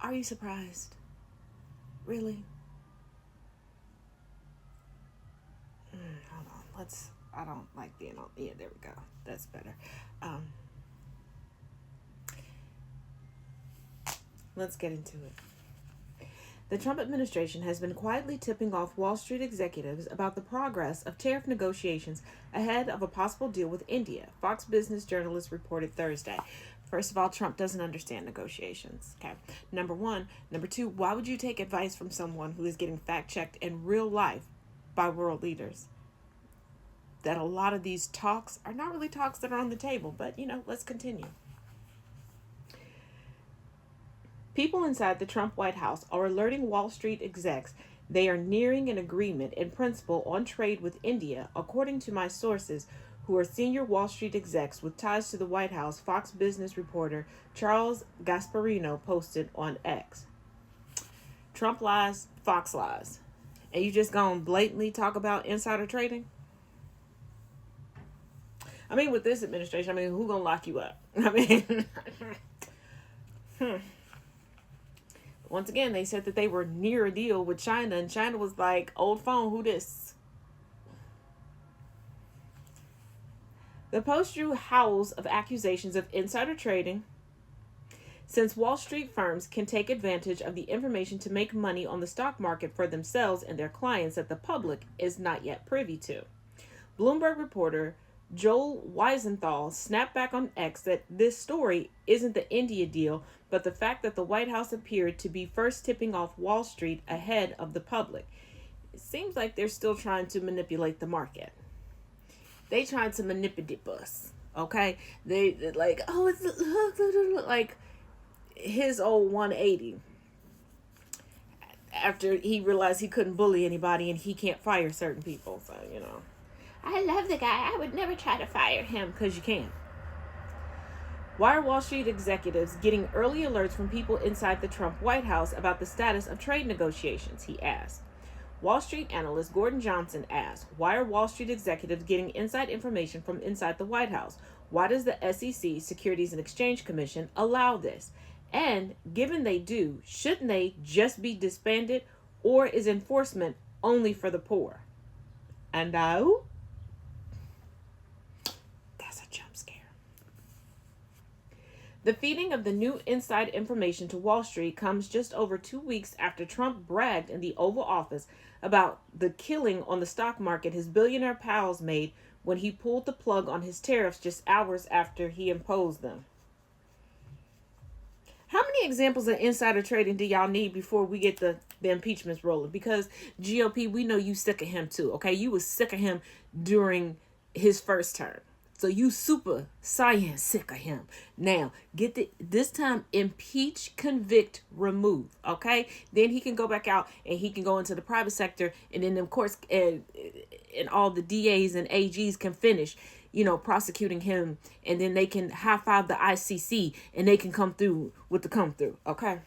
Are you surprised? Really? Hold on. I don't like being on. Yeah, there we go. That's better. Um, let's get into it. The Trump administration has been quietly tipping off Wall Street executives about the progress of tariff negotiations ahead of a possible deal with India, Fox Business journalists reported Thursday. First of all, Trump doesn't understand negotiations. Okay. Number one. Number two, why would you take advice from someone who is getting fact checked in real life by world leaders? That a lot of these talks are not really talks that are on the table, but let's continue. People inside the Trump White House are alerting Wall Street execs they are nearing an agreement in principle on trade with India, according to my sources, who are senior Wall Street execs with ties to the White House, Fox Business reporter Charles Gasparino posted on X. Trump lies, Fox lies. And you just gonna blatantly talk about insider trading? I mean, with this administration, who gonna lock you up? Once again, they said that they were near a deal with China, and China was like, old phone, who this? The Post drew howls of accusations of insider trading, since Wall Street firms can take advantage of the information to make money on the stock market for themselves and their clients that the public is not yet privy to. Bloomberg reporter Joel Weisenthal snapped back on X that this story isn't the India deal, but the fact that the White House appeared to be first tipping off Wall Street ahead of the public. It seems like they're still trying to manipulate the market. They trying to manipulate us, okay? They like, oh, it's like his old 180. After he realized he couldn't bully anybody and he can't fire certain people, so I love the guy. I would never try to fire him because you can't. Why are Wall Street executives getting early alerts from people inside the Trump White House about the status of trade negotiations? He asked. Wall Street analyst Gordon Johnson asked, why are Wall Street executives getting inside information from inside the White House? Why does the SEC, Securities and Exchange Commission, allow this? And given they do, shouldn't they just be disbanded, or is enforcement only for the poor? And that's a jump scare. The feeding of the new inside information to Wall Street comes just over 2 weeks after Trump bragged in the Oval Office about the killing on the stock market his billionaire pals made when he pulled the plug on his tariffs just hours after he imposed them. How many examples of insider trading do y'all need before we get the impeachments rolling? Because GOP, we know you sick of him too, okay? You was sick of him during his first term. So you super science sick of him. Now, this time impeach, convict, remove, okay? Then he can go back out and he can go into the private sector, and then of course and all the DAs and AGs can finish prosecuting him, and then they can high five the ICC and they can come through with the come through, okay?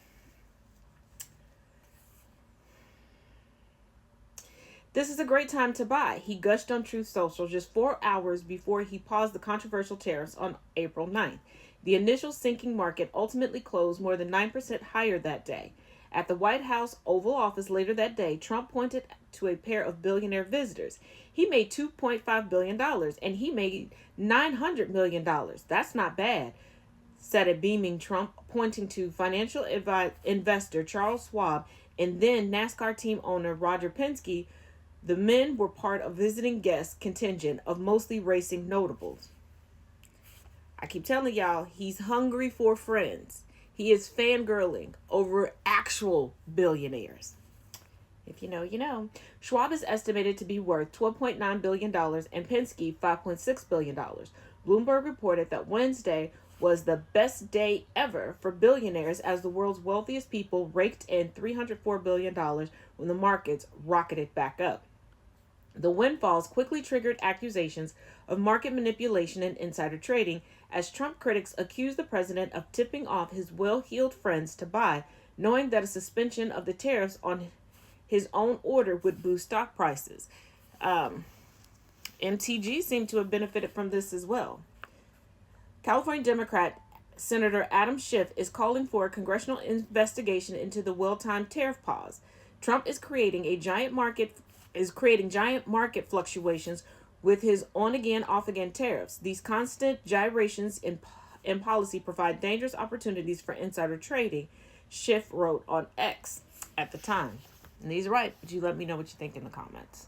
This is a great time to buy, he gushed on Truth Social just 4 hours before he paused the controversial tariffs on April 9th. The initial sinking market ultimately closed more than 9% higher that day. At the White House Oval Office later that day, Trump pointed to a pair of billionaire visitors. He made $2.5 billion and he made $900 million. That's not bad, said a beaming Trump, pointing to financial investor Charles Schwab and then NASCAR team owner Roger Penske. The men were part of visiting guest contingent of mostly racing notables. I keep telling y'all, he's hungry for friends. He is fangirling over actual billionaires. If you know, you know. Schwab is estimated to be worth $12.9 billion and Penske $5.6 billion. Bloomberg reported that Wednesday was the best day ever for billionaires as the world's wealthiest people raked in $304 billion when the markets rocketed back up. The windfalls quickly triggered accusations of market manipulation and insider trading as Trump critics accused the president of tipping off his well-heeled friends to buy, knowing that a suspension of the tariffs on his own order would boost stock prices. MTG seemed to have benefited from this as well. California Democrat Senator Adam Schiff is calling for a congressional investigation into the well-timed tariff pause. Trump is creating giant market fluctuations with his on-again, off-again tariffs. These constant gyrations in policy provide dangerous opportunities for insider trading, Schiff wrote on X at the time. And he's right, but you let me know what you think in the comments.